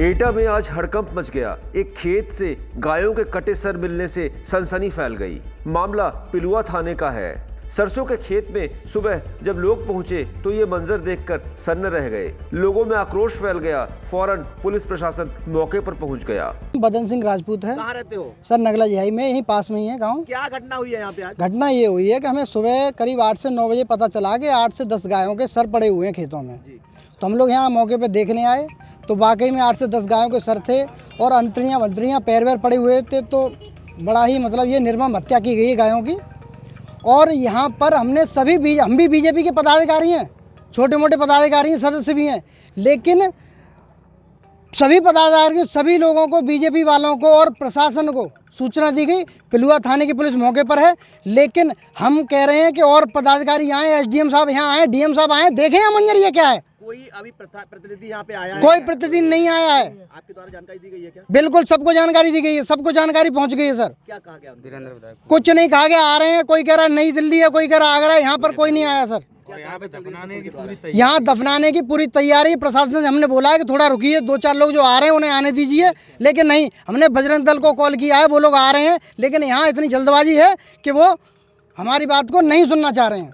एटा में आज हड़कंप मच गया। एक खेत से गायों के कटे सर मिलने से सनसनी फैल गई। मामला पिलुआ थाने का है। सरसों के खेत में सुबह जब लोग पहुंचे तो ये मंजर देखकर सन्न रह गए। लोगों में आक्रोश फैल गया। फौरन पुलिस प्रशासन मौके पर पहुंच गया। बदन सिंह राजपूत है। कहाँ रहते हो? सर नगला जिहाई में, यहीं पास में ही है गांव। क्या घटना हुई है यहाँ पे आज? घटना ये हुई है कि हमें सुबह करीब 8 से 9 बजे पता चला कि 8 से 10 गायों के सर पड़े हुए हैं खेतों में। तो हम लोग यहाँ मौके पे देखने आए तो वाकई में 8 से 10 गायों के सर थे और अंतड़ियाँ पैर वैर पड़े हुए थे। तो बड़ा ही मतलब ये निर्मम हत्या की गई है गायों की। और यहाँ पर हमने हम भी बीजेपी के पदाधिकारी हैं, छोटे मोटे पदाधिकारी हैं, सदस्य भी हैं, लेकिन सभी पदाधिकारी सभी लोगों को, बीजेपी वालों को और प्रशासन को सूचना दी गई। पिलुआ थाने की पुलिस मौके पर है, लेकिन हम कह रहे हैं कि और पदाधिकारी आए, एसडीएम साहब यहाँ आए, डीएम साहब आए, देखें यहाँ मंजर ये क्या है। कोई अभी प्रतिनिधि यहाँ पे आया है? कोई प्रतिनिधि नहीं आया है। आपके द्वारा जानकारी दी गई है क्या? बिल्कुल सबको जानकारी दी गई है, सबको जानकारी पहुँच गई है सर। क्या कहा गया? वीरेंद्र बताया। कुछ नहीं कहा गया। आ रहे हैं, कोई कह रहा है नई दिल्ली है, कोई कह रहा आगरा है, यहाँ पर कोई नहीं आया सर। यहाँ दफनाने की पूरी तैयारी प्रशासन से हमने बोला है कि थोड़ा रुकिए, 2-4 लोग जो आ रहे हैं उन्हें आने दीजिए, लेकिन नहीं। हमने बजरंग दल को कॉल किया है, वो लोग आ रहे हैं, लेकिन यहाँ इतनी जल्दबाजी है कि वो हमारी बात को नहीं सुनना चाह रहे हैं।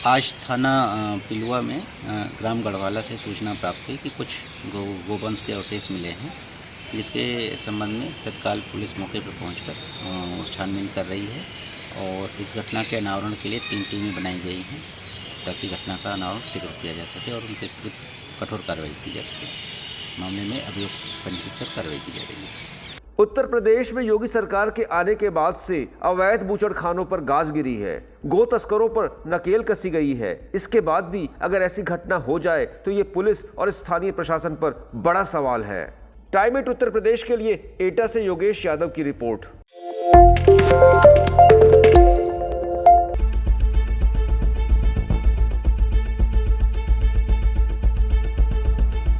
आज थाना पिलुआ में ग्राम गढ़वाला से सूचना प्राप्त हुई कि कुछ गोवंश के अवशेष मिले हैं, जिसके संबंध में तत्काल पुलिस मौके पर पहुंचकर छानबीन कर रही है और इस घटना के अनावरण के लिए 3 टीमें बनाई गई हैं ताकि घटना का अनावरण शीघ्र किया जा सके और उनके विरुद्ध कठोर कार्रवाई की जा सके। मामले में अभियोग पंजीकृत कर कार्रवाई की जा रही है। उत्तर प्रदेश में योगी सरकार के आने के बाद से अवैध बूचड़खानों पर गाज गिरी है। गो तस्करों पर नकेल कसी गई है। इसके बाद भी अगर ऐसी घटना हो जाए तो ये पुलिस और स्थानीय प्रशासन पर बड़ा सवाल है। टाइम 8 उत्तर प्रदेश के लिए एटा से योगेश यादव की रिपोर्ट।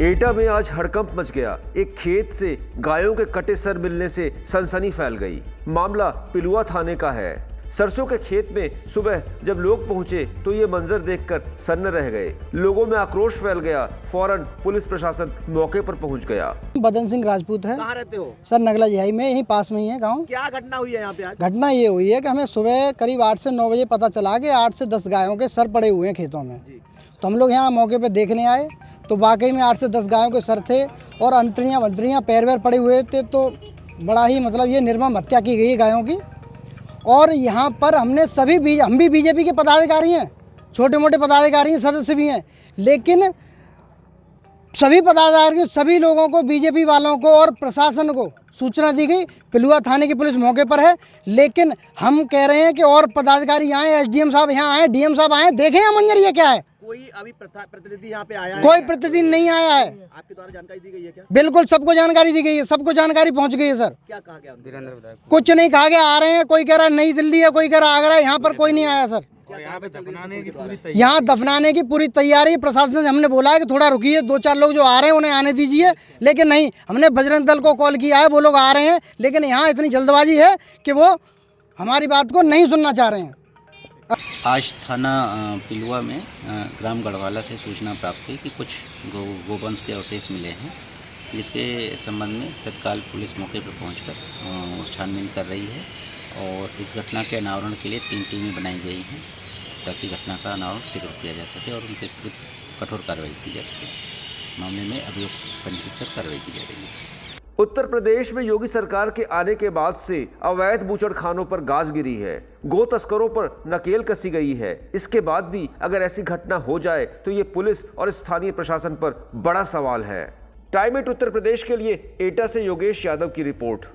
एटा में आज हड़कंप मच गया। एक खेत से गायों के कटे सर मिलने से सनसनी फैल गई। मामला पिलुआ थाने का है। सरसों के खेत में सुबह जब लोग पहुंचे तो ये मंजर देखकर सन्न रह गए। लोगों में आक्रोश फैल गया। फौरन पुलिस प्रशासन मौके पर पहुंच गया। बदन सिंह राजपूत है। कहाँ रहते हो? सर नगला जिहाई में, यहीं पास में ही है गांव। क्या घटना हुई है यहाँ पे आज? घटना ये हुई है कि हमें सुबह करीब 8 से 9 बजे पता चला कि 8 से 10 गायों के सर पड़े हुए हैं खेतों में। तो हम लोग यहाँ मौके पर देखने आए तो वाकई में 8 से 10 गायों के सर थे और अंतड़ियाँ पैर वैर पड़े हुए थे। तो बड़ा ही मतलब ये निर्मम हत्या की गई है गायों की। और यहाँ पर हमने हम भी बीजेपी के पदाधिकारी हैं, छोटे मोटे पदाधिकारी हैं, सदस्य भी हैं, लेकिन सभी पदाधिकारी सभी लोगों को, बीजेपी वालों को और प्रशासन को सूचना दी गई। पिलुआ थाने की पुलिस मौके पर है, लेकिन हम कह रहे हैं कि और पदाधिकारी आए, एसडीएम साहब यहाँ आए, डीएम साहब आए, देखें यहाँ मंजर ये क्या है। कोई अभी प्रतिनिधि यहाँ पे आया है? कोई प्रतिनिधि नहीं आया है। आपके द्वारा जानकारी दी गई है क्या? बिल्कुल सबको जानकारी दी गई है, सबको जानकारी पहुँच गई है सर। क्या कहा गया? वीरेंद्र बताया। कुछ नहीं कहा गया। आ रहे हैं, कोई कह रहा है नई दिल्ली है, कोई कह रहा आगरा है, यहाँ पर कोई नहीं आया सर। यहाँ दफनाने की पूरी तैयारी प्रशासन से हमने बोला है कि थोड़ा रुकिए, 2-4 लोग जो आ रहे हैं उन्हें आने दीजिए, लेकिन नहीं। हमने बजरंग दल को कॉल किया है, वो लोग आ रहे हैं, लेकिन यहाँ इतनी जल्दबाजी है कि वो हमारी बात को नहीं सुनना चाह रहे हैं। आज थाना पिलुआ में ग्राम गढ़वाला से सूचना प्राप्त हुई कि कुछ गोवंश के अवशेष मिले हैं, जिसके संबंध में तत्काल पुलिस मौके पर पहुंचकर छानबीन कर रही है और इस घटना के अनावरण के लिए 3 टीमें बनाई गई हैं ताकि घटना का अनावरण शीघ्र किया जा सके और उनके विरुद्ध कठोर कार्रवाई की जा सके। मामले में अभियोग पंजीकृत कर कार्रवाई की जा रही है। उत्तर प्रदेश में योगी सरकार के आने के बाद से अवैध बूचड़खानों पर गाज गिरी है। गो तस्करों पर नकेल कसी गई है। इसके बाद भी अगर ऐसी घटना हो जाए तो ये पुलिस और स्थानीय प्रशासन पर बड़ा सवाल है। टाइम 8 उत्तर प्रदेश के लिए एटा से योगेश यादव की रिपोर्ट।